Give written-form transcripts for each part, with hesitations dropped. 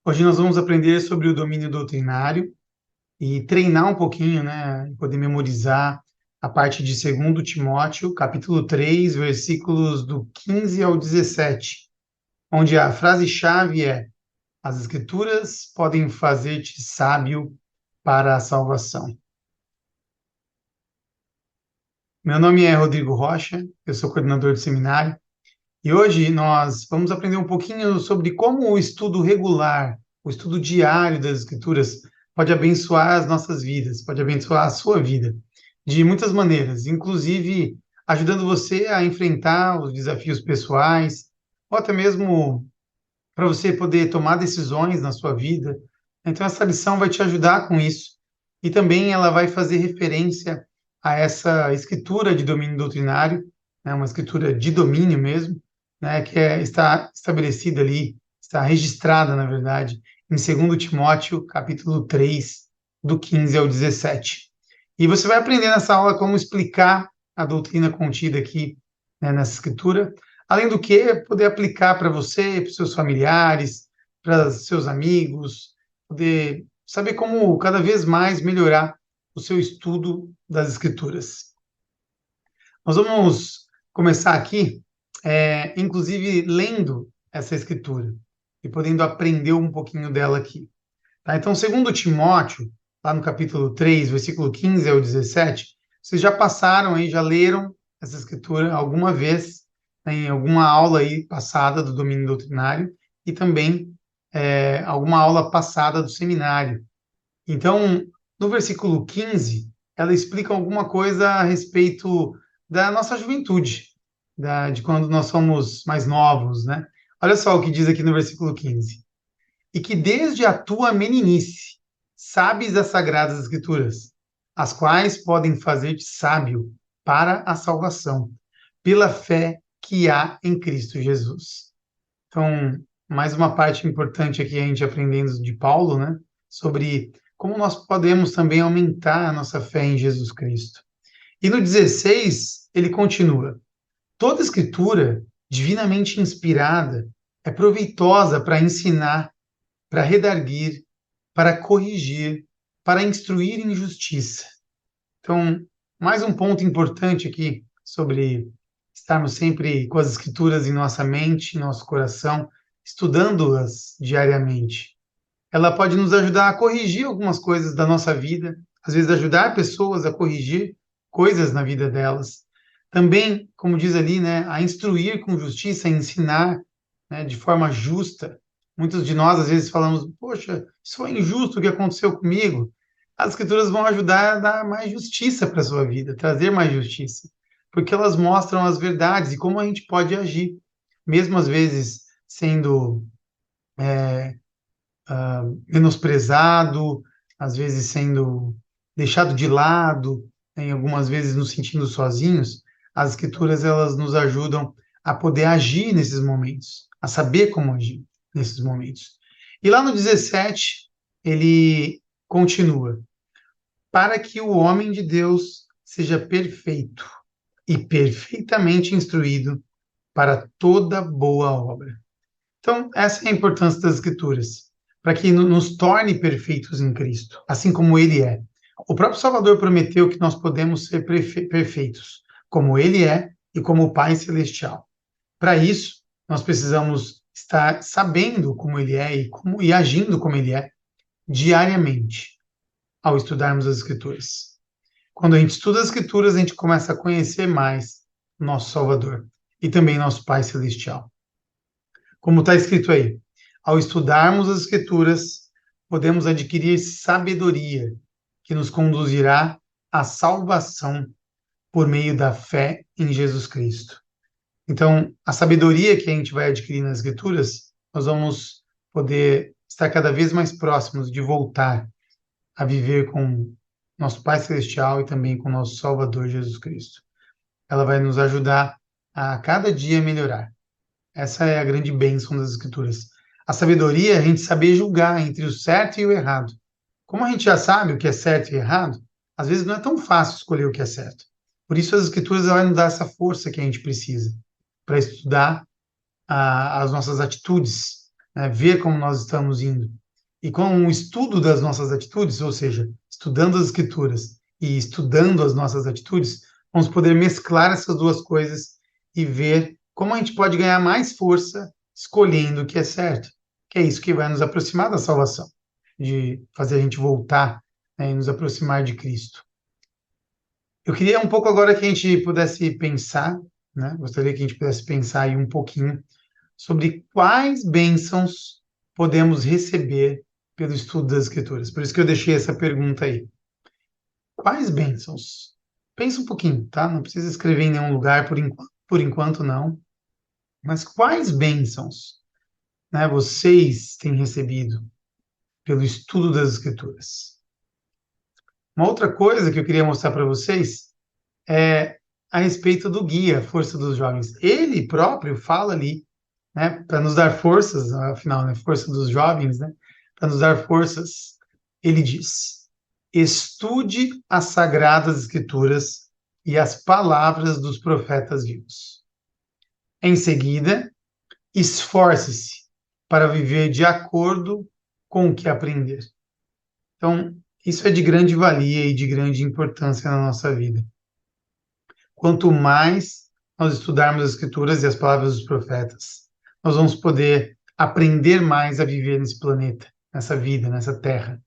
Hoje nós vamos aprender sobre o domínio doutrinário e treinar um pouquinho, né, poder memorizar a parte de 2 Timóteo, capítulo 3, versículos do 15 ao 17, onde a frase-chave é: as Escrituras podem fazer-te sábio para a salvação. Meu nome é Rodrigo Rocha, eu sou coordenador do seminário, e hoje nós vamos aprender um pouquinho sobre como o estudo regular, o estudo diário das Escrituras, pode abençoar as nossas vidas, pode abençoar a sua vida, de muitas maneiras, inclusive ajudando você a enfrentar os desafios pessoais, ou até mesmo para você poder tomar decisões na sua vida. Então, essa lição vai te ajudar com isso. E também ela vai fazer referência a essa escritura de domínio doutrinário, né, uma escritura de domínio mesmo, né, está estabelecida ali, está registrada, na verdade, em 2 Timóteo, capítulo 3, do 15 ao 17. E você vai aprender nessa aula como explicar a doutrina contida aqui, né, nessa escritura, além do que, poder aplicar para você, para os seus familiares, para os seus amigos, poder saber como cada vez mais melhorar o seu estudo das Escrituras. Nós vamos começar aqui, inclusive, lendo essa Escritura e podendo aprender um pouquinho dela aqui. Tá? Então, 2 Timóteo, lá no capítulo 3, versículo 15 ao 17, vocês já passaram aí, já leram essa Escritura alguma vez, né, em alguma aula aí passada do domínio doutrinário e também alguma aula passada do seminário. Então, no versículo 15, ela explica alguma coisa a respeito da nossa juventude, de quando nós somos mais novos, né? Olha só o que diz aqui no versículo 15. E que desde a tua meninice sabes as sagradas escrituras, as quais podem fazer-te sábio para a salvação, pela fé que há em Cristo Jesus. Então, mais uma parte importante aqui a gente aprendendo de Paulo, né, sobre como nós podemos também aumentar a nossa fé em Jesus Cristo. E no 16, ele continua: toda escritura divinamente inspirada é proveitosa para ensinar, para redarguir, para corrigir, para instruir em justiça. Então, mais um ponto importante aqui sobre estarmos sempre com as escrituras em nossa mente, em nosso coração, estudando-as diariamente. Ela pode nos ajudar a corrigir algumas coisas da nossa vida, às vezes ajudar pessoas a corrigir coisas na vida delas. Também, como diz ali, né, a instruir com justiça, a ensinar, né, de forma justa. Muitos de nós, às vezes, falamos: poxa, isso foi injusto o que aconteceu comigo. As escrituras vão ajudar a dar mais justiça para a sua vida, trazer mais justiça, porque elas mostram as verdades e como a gente pode agir, mesmo às vezes sendo menosprezado, às vezes sendo deixado de lado, em algumas vezes nos sentindo sozinhos. As escrituras, elas nos ajudam a poder agir nesses momentos, a saber como agir nesses momentos. E lá no 17, ele continua: para que o homem de Deus seja perfeito e perfeitamente instruído para toda boa obra. Então, essa é a importância das Escrituras, para que nos torne perfeitos em Cristo, assim como Ele é. O próprio Salvador prometeu que nós podemos ser perfeitos, como Ele é e como o Pai Celestial. Para isso, nós precisamos estar sabendo como Ele é e agindo como Ele é diariamente, ao estudarmos as Escrituras. Quando a gente estuda as Escrituras, a gente começa a conhecer mais nosso Salvador e também nosso Pai Celestial. Como está escrito aí, ao estudarmos as Escrituras, podemos adquirir sabedoria que nos conduzirá à salvação por meio da fé em Jesus Cristo. Então, a sabedoria que a gente vai adquirir nas Escrituras, nós vamos poder estar cada vez mais próximos de voltar a viver com nosso Pai Celestial e também com nosso Salvador Jesus Cristo. Ela vai nos ajudar a cada dia melhorar. Essa é a grande bênção das Escrituras. A sabedoria é a gente saber julgar entre o certo e o errado. Como a gente já sabe o que é certo e errado, às vezes não é tão fácil escolher o que é certo. Por isso as Escrituras vão nos dar essa força que a gente precisa para estudar as nossas atitudes, né, ver como nós estamos indo. E com o estudo das nossas atitudes, ou seja, estudando as Escrituras e estudando as nossas atitudes, vamos poder mesclar essas duas coisas e ver como a gente pode ganhar mais força escolhendo o que é certo, que é isso que vai nos aproximar da salvação, de fazer a gente voltar, né, e nos aproximar de Cristo. Eu queria um pouco agora que a gente pudesse pensar, né? Gostaria que a gente pudesse pensar aí um pouquinho sobre quais bênçãos podemos receber pelo estudo das Escrituras. Por isso que eu deixei essa pergunta aí. Quais bênçãos? Pensa um pouquinho, tá? Não precisa escrever em nenhum lugar por enquanto não. Mas quais bênçãos, né, vocês têm recebido pelo estudo das Escrituras? Uma outra coisa que eu queria mostrar para vocês é a respeito do guia Força dos Jovens. Ele próprio fala ali, né, para nos dar forças, afinal, né, força dos jovens, né, para nos dar forças, ele diz: estude as sagradas escrituras e as palavras dos profetas vivos. Em seguida, esforce-se para viver de acordo com o que aprender. Então, isso é de grande valia e de grande importância na nossa vida. Quanto mais nós estudarmos as Escrituras e as palavras dos profetas, nós vamos poder aprender mais a viver nesse planeta, nessa vida, nessa terra.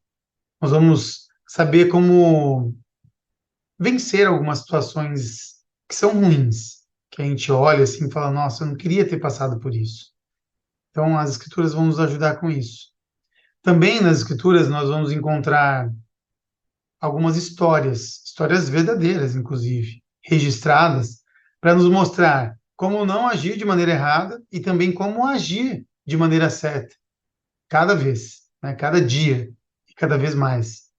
Nós vamos saber como vencer algumas situações que são ruins, que a gente olha assim e fala: nossa, eu não queria ter passado por isso. Então, as Escrituras vão nos ajudar com isso. Também nas Escrituras nós vamos encontrar algumas histórias, histórias verdadeiras, inclusive, registradas, para nos mostrar como não agir de maneira errada e também como agir de maneira certa, cada vez, né, cada dia e cada vez mais.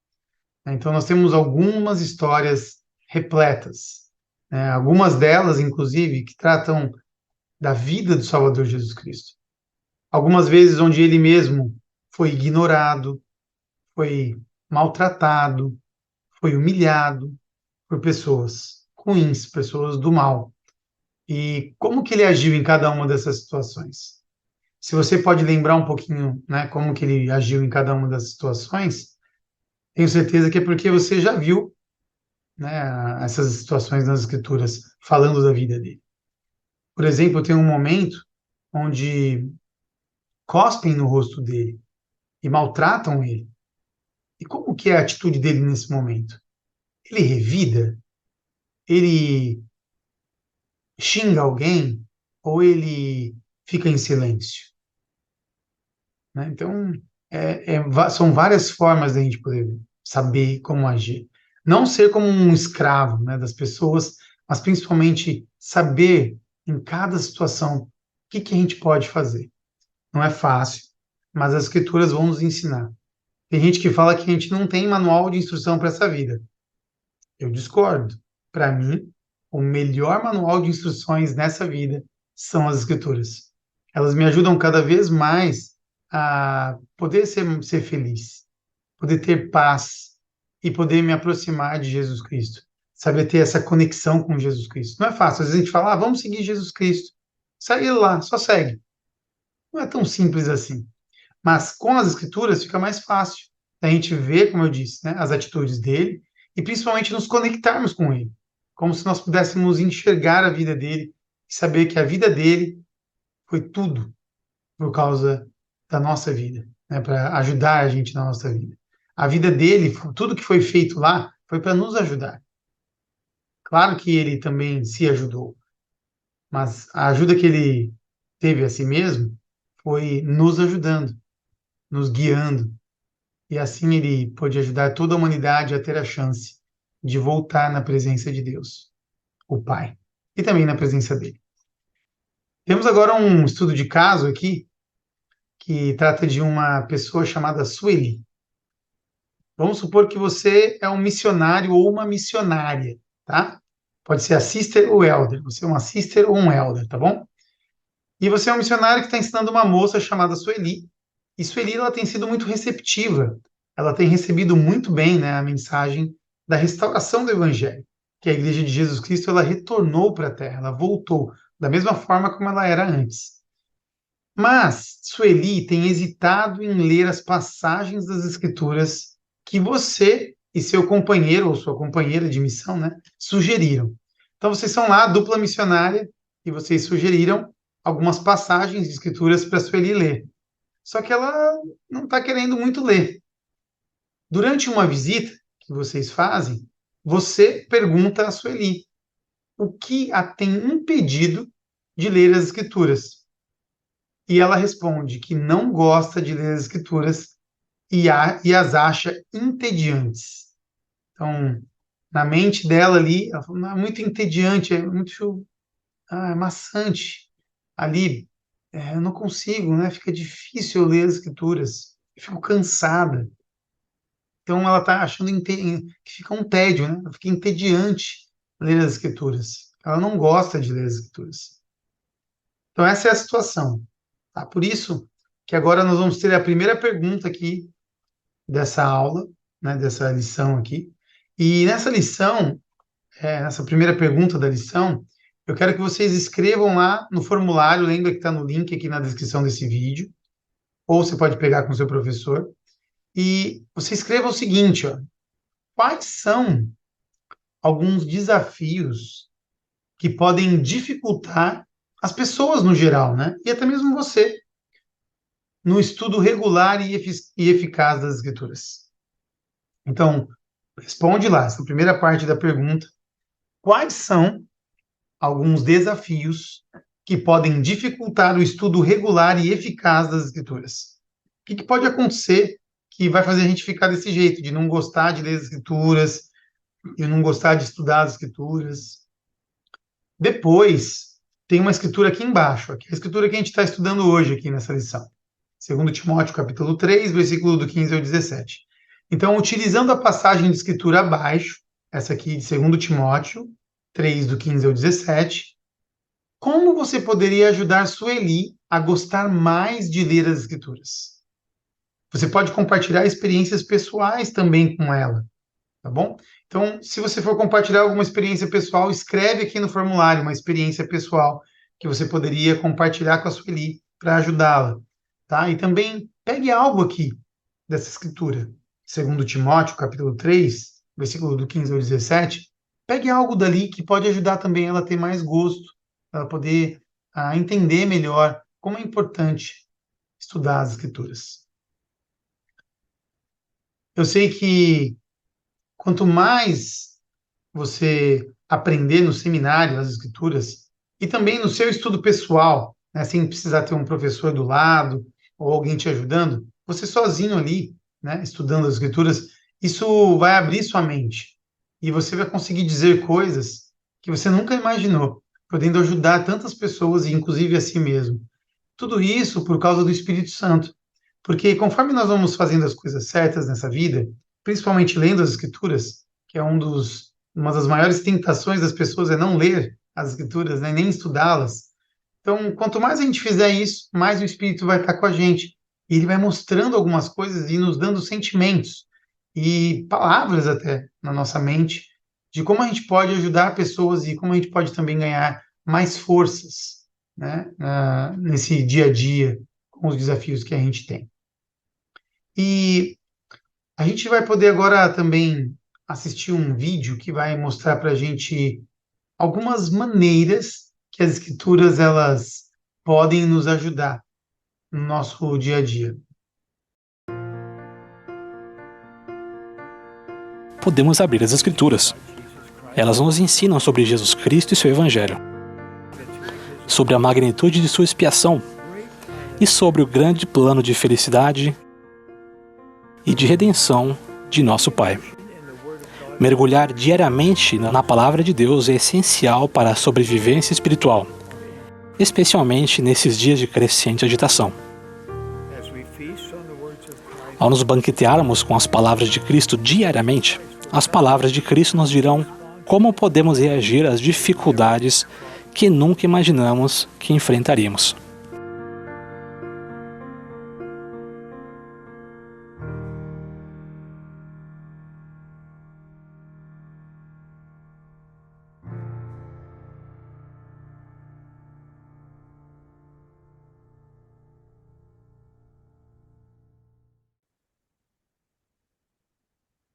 Então, nós temos algumas histórias repletas, né, algumas delas, inclusive, que tratam da vida do Salvador Jesus Cristo. Algumas vezes onde ele mesmo foi ignorado, foi maltratado, foi humilhado por pessoas ruins, pessoas do mal. E como que ele agiu em cada uma dessas situações? Se você pode lembrar um pouquinho, né, como que ele agiu em cada uma das situações, tenho certeza que é porque você já viu, né, essas situações nas escrituras falando da vida dele. Por exemplo, tem um momento onde cospem no rosto dele e maltratam ele. E como que é a atitude dele nesse momento? Ele revida? Ele xinga alguém? Ou ele fica em silêncio? Né? Então, são várias formas da gente poder saber como agir. Não ser como um escravo, né, das pessoas, mas principalmente saber em cada situação o que que a gente pode fazer. Não é fácil, mas as escrituras vão nos ensinar. Tem gente que fala que a gente não tem manual de instrução para essa vida. Eu discordo. Para mim, o melhor manual de instruções nessa vida são as escrituras. Elas me ajudam cada vez mais a poder ser feliz, poder ter paz e poder me aproximar de Jesus Cristo. Saber ter essa conexão com Jesus Cristo. Não é fácil. Às vezes a gente fala: vamos seguir Jesus Cristo. Segue lá, só segue. Não é tão simples assim. Mas com as escrituras fica mais fácil a gente ver, como eu disse, né, as atitudes dele e principalmente nos conectarmos com ele, como se nós pudéssemos enxergar a vida dele e saber que a vida dele foi tudo por causa da nossa vida, né, para ajudar a gente na nossa vida. A vida dele, tudo que foi feito lá, foi para nos ajudar. Claro que ele também se ajudou, mas a ajuda que ele teve a si mesmo foi nos ajudando, nos guiando. E assim ele pôde ajudar toda a humanidade a ter a chance de voltar na presença de Deus, o Pai, e também na presença dele. Temos agora um estudo de caso aqui que trata de uma pessoa chamada Sueli. Vamos supor que você é um missionário ou uma missionária, tá? Pode ser a sister ou elder. Você é uma sister ou um elder, tá bom? E você é um missionário que está ensinando uma moça chamada Sueli. E Sueli, ela tem sido muito receptiva. Ela tem recebido muito bem, né, a mensagem da restauração do Evangelho. Que a Igreja de Jesus Cristo, ela retornou para a Terra, ela voltou da mesma forma como ela era antes. Mas Sueli tem hesitado em ler as passagens das Escrituras que você e seu companheiro ou sua companheira de missão, né, sugeriram. Então vocês são lá, a dupla missionária, e vocês sugeriram algumas passagens de Escrituras para Sueli ler. Só que ela não está querendo muito ler. Durante uma visita que vocês fazem, você pergunta a Sueli o que a tem impedido de ler as Escrituras. E ela responde que não gosta de ler as Escrituras e as acha entediantes. Então, na mente dela ali, ela fala, "Não, é muito entediante, é muito é maçante. Ali, eu não consigo, né? Fica difícil eu ler as Escrituras, eu fico cansada." Então, ela está achando que fica um tédio, né? Fica entediante ler as Escrituras. Ela não gosta de ler as Escrituras. Então, essa é a situação. Tá? Por isso que agora nós vamos ter a primeira pergunta aqui dessa aula, né, dessa lição aqui. E nessa lição, nessa primeira pergunta da lição, eu quero que vocês escrevam lá no formulário, lembra que está no link aqui na descrição desse vídeo, ou você pode pegar com o seu professor, e você escreva o seguinte, ó, quais são alguns desafios que podem dificultar as pessoas no geral, né? E até mesmo você, no estudo regular e eficaz das escrituras. Então, responde lá, essa primeira parte da pergunta. Quais são alguns desafios que podem dificultar o estudo regular e eficaz das escrituras? O que pode acontecer que vai fazer a gente ficar desse jeito, de não gostar de ler as escrituras, de não gostar de estudar as escrituras? Depois, tem uma escritura aqui embaixo, aqui, a escritura que a gente está estudando hoje aqui nessa lição. 2 Timóteo, capítulo 3, versículo do 15 ao 17. Então, utilizando a passagem de escritura abaixo, essa aqui de 2 Timóteo 3, do 15 ao 17, como você poderia ajudar Sueli a gostar mais de ler as escrituras? Você pode compartilhar experiências pessoais também com ela, tá bom? Então, se você for compartilhar alguma experiência pessoal, escreve aqui no formulário uma experiência pessoal que você poderia compartilhar com a Sueli para ajudá-la, tá? E também pegue algo aqui dessa escritura, 2 Timóteo, capítulo 3, versículo do 15 ao 17, pegue algo dali que pode ajudar também ela a ter mais gosto, ela poder entender melhor como é importante estudar as escrituras. Eu sei que quanto mais você aprender no seminário as escrituras e também no seu estudo pessoal, né, sem precisar ter um professor do lado ou alguém te ajudando, você sozinho ali, né, estudando as escrituras, isso vai abrir sua mente e você vai conseguir dizer coisas que você nunca imaginou, podendo ajudar tantas pessoas e inclusive a si mesmo. Tudo isso por causa do Espírito Santo. Porque conforme nós vamos fazendo as coisas certas nessa vida, principalmente lendo as Escrituras, que é uma das maiores tentações das pessoas é não ler as Escrituras, né, nem estudá-las. Então, quanto mais a gente fizer isso, mais o Espírito vai estar com a gente. E ele vai mostrando algumas coisas e nos dando sentimentos e palavras até na nossa mente de como a gente pode ajudar pessoas e como a gente pode também ganhar mais forças, né, nesse dia a dia com os desafios que a gente tem. E a gente vai poder agora também assistir um vídeo que vai mostrar para a gente algumas maneiras que as escrituras elas podem nos ajudar no nosso dia a dia. Podemos abrir as Escrituras. Elas nos ensinam sobre Jesus Cristo e seu Evangelho, sobre a magnitude de sua expiação e sobre o grande plano de felicidade e de redenção de nosso Pai. Mergulhar diariamente na Palavra de Deus é essencial para a sobrevivência espiritual, especialmente nesses dias de crescente agitação. Ao nos banquetearmos com as palavras de Cristo diariamente, as palavras de Cristo nos dirão como podemos reagir às dificuldades que nunca imaginamos que enfrentaríamos.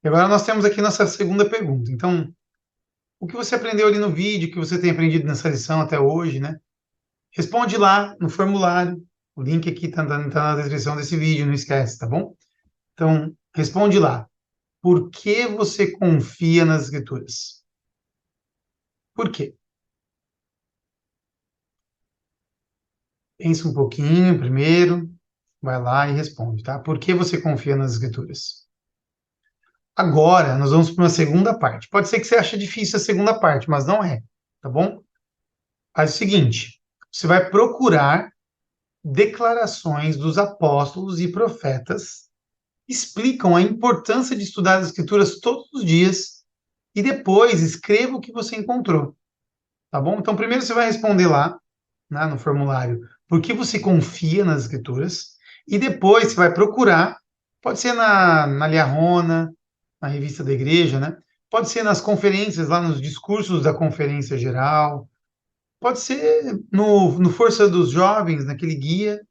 E agora nós temos aqui nossa segunda pergunta. Então, o que você aprendeu ali no vídeo, que você tem aprendido nessa lição até hoje, né? Responde lá no formulário. O link aqui está na descrição desse vídeo, não esquece, tá bom? Então, responde lá. Por que você confia nas Escrituras? Por quê? Pensa um pouquinho primeiro, vai lá e responde, tá? Por que você confia nas Escrituras? Agora, nós vamos para uma segunda parte. Pode ser que você ache difícil a segunda parte, mas não é, tá bom? Faz o seguinte: você vai procurar declarações dos apóstolos e profetas que explicam a importância de estudar as Escrituras todos os dias e depois escreva o que você encontrou, tá bom? Então, primeiro você vai responder lá, né, no formulário, por que você confia nas Escrituras, e depois você vai procurar, pode ser na Liarrona, na revista da igreja, né? Pode ser nas conferências, lá nos discursos da conferência geral, pode ser no Força dos Jovens, naquele guia,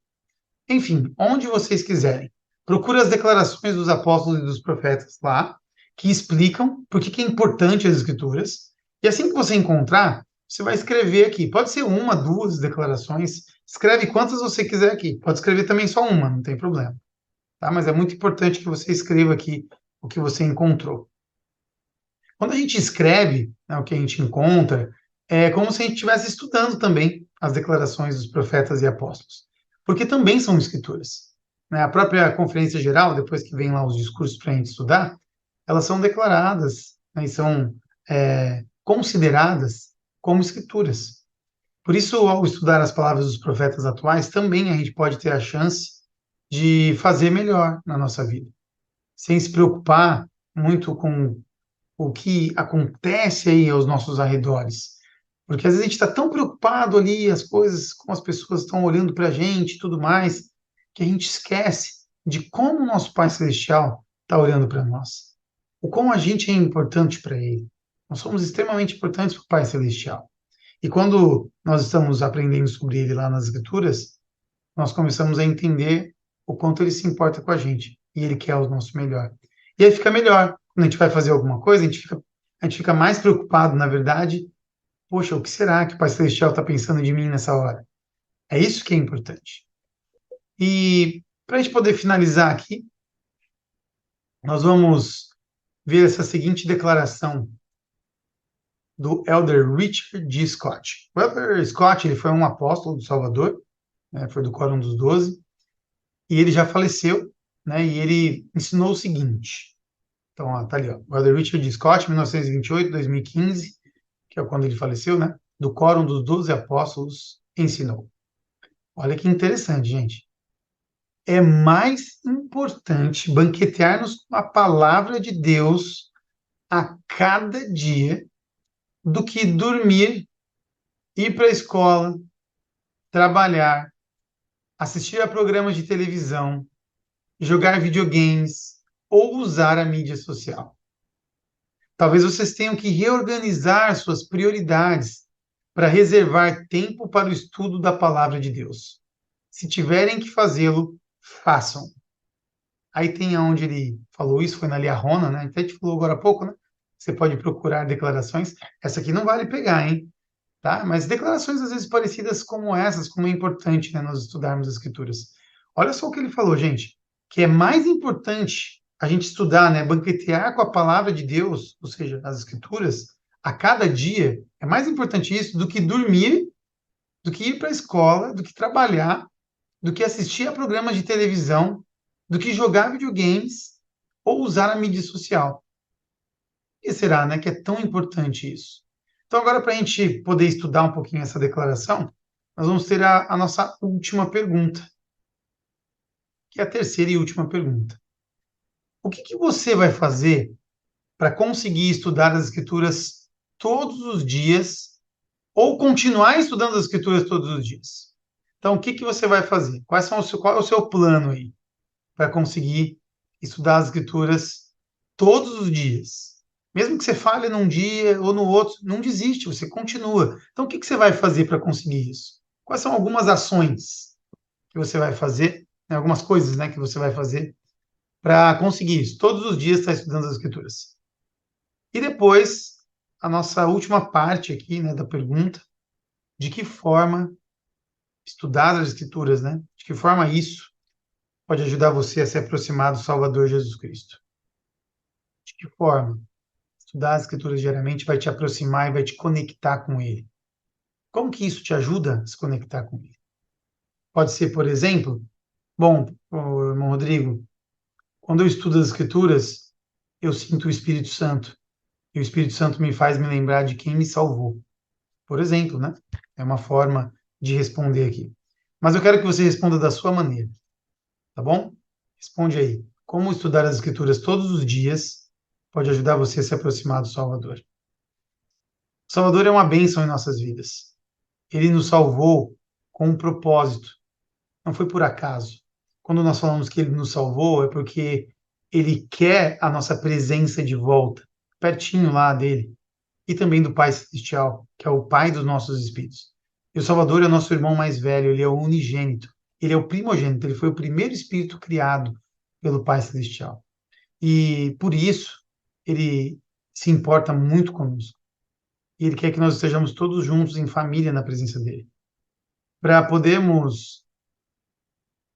enfim, onde vocês quiserem. Procure as declarações dos apóstolos e dos profetas lá, que explicam por que é importante as escrituras. E assim que você encontrar, você vai escrever aqui. Pode ser uma, duas declarações. Escreve quantas você quiser aqui. Pode escrever também só uma, não tem problema. Tá? Mas é muito importante que você escreva aqui o que você encontrou. Quando a gente escreve, né, o que a gente encontra, é como se a gente estivesse estudando também as declarações dos profetas e apóstolos, porque também são escrituras. Né? A própria Conferência Geral, depois que vem lá os discursos para a gente estudar, elas são declaradas, né, e são consideradas como escrituras. Por isso, ao estudar as palavras dos profetas atuais, também a gente pode ter a chance de fazer melhor na nossa vida, sem se preocupar muito com o que acontece aí aos nossos arredores. Porque às vezes a gente está tão preocupado ali, as coisas, como as pessoas estão olhando para a gente e tudo mais, que a gente esquece de como o nosso Pai Celestial está olhando para nós. O quão a gente é importante para Ele. Nós somos extremamente importantes para o Pai Celestial. E quando nós estamos aprendendo sobre Ele lá nas Escrituras, nós começamos a entender o quanto Ele se importa com a gente. E Ele quer o nosso melhor. E aí fica melhor. Quando a gente vai fazer alguma coisa, a gente fica mais preocupado, na verdade. Poxa, o que será que o Pai Celestial está pensando de mim nessa hora? É isso que é importante. E para a gente poder finalizar aqui, nós vamos ver essa seguinte declaração do Elder Richard G. Scott. O Elder Scott, ele foi um apóstolo do Salvador, né, foi do Quórum dos Doze, e ele já faleceu, né, e ele ensinou o seguinte. Então, ó, tá ali, ó, o Elder Richard G. Scott, 1928, 2015, que é quando ele faleceu, né, do Quórum dos 12 Apóstolos, ensinou. Olha que interessante, gente. É mais importante banquetear-nos com a palavra de Deus a cada dia do que dormir, ir para a escola, trabalhar, assistir a programas de televisão, jogar videogames ou usar a mídia social. Talvez vocês tenham que reorganizar suas prioridades para reservar tempo para o estudo da palavra de Deus. Se tiverem que fazê-lo, façam. Aí tem onde ele falou isso, foi na Liarrona, né? Até te falou agora há pouco, né? Você pode procurar declarações. Essa aqui não vale pegar, hein? Tá? Mas declarações às vezes parecidas como essas, como é importante, né, nós estudarmos as escrituras. Olha só o que ele falou, gente, que é mais importante a gente estudar, né, banquetear com a palavra de Deus, ou seja, as escrituras, a cada dia, é mais importante isso do que dormir, do que ir para a escola, do que trabalhar, do que assistir a programas de televisão, do que jogar videogames ou usar a mídia social. Por que será, né, que é tão importante isso? Então, agora, para a gente poder estudar um pouquinho essa declaração, nós vamos ter a nossa última pergunta, que é a terceira e última pergunta. O que você vai fazer para conseguir estudar as Escrituras todos os dias ou continuar estudando as Escrituras todos os dias? Então, o que você vai fazer? Qual é o seu plano aí para conseguir estudar as Escrituras todos os dias? Mesmo que você falhe num dia ou no outro, não desiste, você continua. Então, o que você vai fazer para conseguir isso? Quais são algumas ações que você vai fazer, né, algumas coisas, né, que você vai fazer para conseguir isso. Todos os dias estar estudando as Escrituras. E depois, a nossa última parte aqui, né, da pergunta, de que forma estudar as Escrituras, né? De que forma isso pode ajudar você a se aproximar do Salvador Jesus Cristo? De que forma? Estudar as Escrituras diariamente vai te aproximar e vai te conectar com Ele. Como que isso te ajuda a se conectar com Ele? Pode ser, por exemplo, bom, irmão Rodrigo, quando eu estudo as Escrituras, eu sinto o Espírito Santo. E o Espírito Santo me faz me lembrar de quem me salvou. Por exemplo, né? É uma forma de responder aqui. Mas eu quero que você responda da sua maneira, tá bom? Responde aí. Como estudar as Escrituras todos os dias pode ajudar você a se aproximar do Salvador? O Salvador é uma bênção em nossas vidas. Ele nos salvou com um propósito. Não foi por acaso. Quando nós falamos que ele nos salvou, é porque ele quer a nossa presença de volta, pertinho lá dele, e também do Pai Celestial, que é o Pai dos nossos espíritos. E o Salvador é o nosso irmão mais velho, ele é o unigênito, ele é o primogênito, ele foi o primeiro espírito criado pelo Pai Celestial. E por isso, ele se importa muito conosco. E ele quer que nós estejamos todos juntos em família na presença dele. Para podermos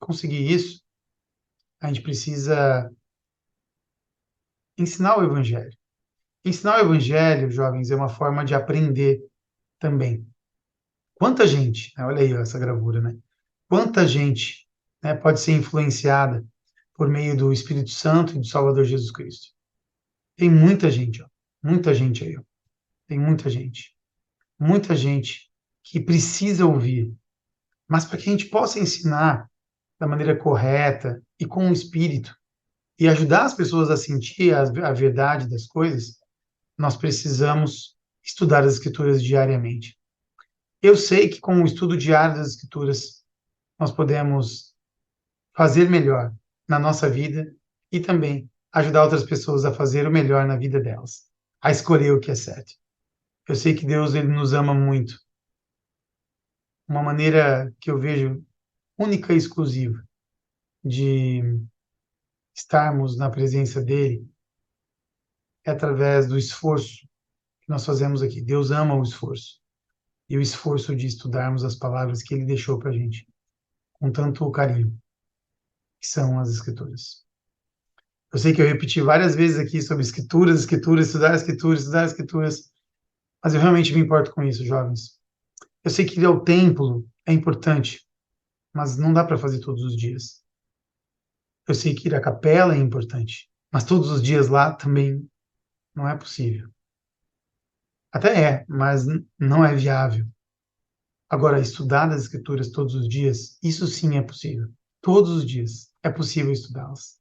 conseguir isso, a gente precisa ensinar o Evangelho. Ensinar o Evangelho, jovens, é uma forma de aprender também. Quanta gente, né, olha aí ó, essa gravura, né? Quanta gente, né, pode ser influenciada por meio do Espírito Santo e do Salvador Jesus Cristo. Tem muita gente, ó, muita gente aí, ó. Tem muita gente. Muita gente que precisa ouvir. Mas para que a gente possa ensinar da maneira correta e com o Espírito, e ajudar as pessoas a sentir a verdade das coisas, nós precisamos estudar as Escrituras diariamente. Eu sei que com o estudo diário das Escrituras, nós podemos fazer melhor na nossa vida e também ajudar outras pessoas a fazer o melhor na vida delas, a escolher o que é certo. Eu sei que Deus ele nos ama muito. Uma maneira que eu vejo única e exclusiva de estarmos na presença dele é através do esforço que nós fazemos aqui. Deus ama o esforço. E o esforço de estudarmos as palavras que ele deixou para a gente, com tanto carinho, que são as Escrituras. Eu sei que eu repeti várias vezes aqui sobre escrituras, escrituras, estudar escrituras, mas eu realmente me importo com isso, jovens. Eu sei que ir ao templo é importante, mas não dá para fazer todos os dias. Eu sei que ir à capela é importante, mas todos os dias lá também não é possível. Até é, mas não é viável. Agora, estudar as escrituras todos os dias, isso sim é possível. Todos os dias é possível estudá-las.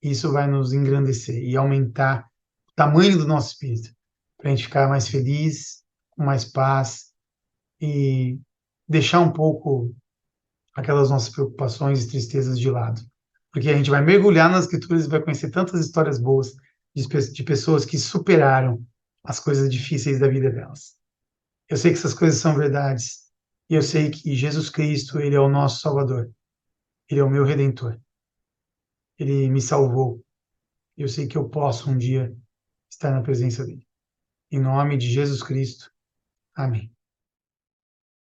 Isso vai nos engrandecer e aumentar o tamanho do nosso espírito, para a gente ficar mais feliz, com mais paz e deixar um pouco aquelas nossas preocupações e tristezas de lado. Porque a gente vai mergulhar nas escrituras e vai conhecer tantas histórias boas de pessoas que superaram as coisas difíceis da vida delas. Eu sei que essas coisas são verdades e eu sei que Jesus Cristo, ele é o nosso Salvador. Ele é o meu Redentor. Ele me salvou. Eu sei que eu posso um dia estar na presença dele. Em nome de Jesus Cristo. Amém.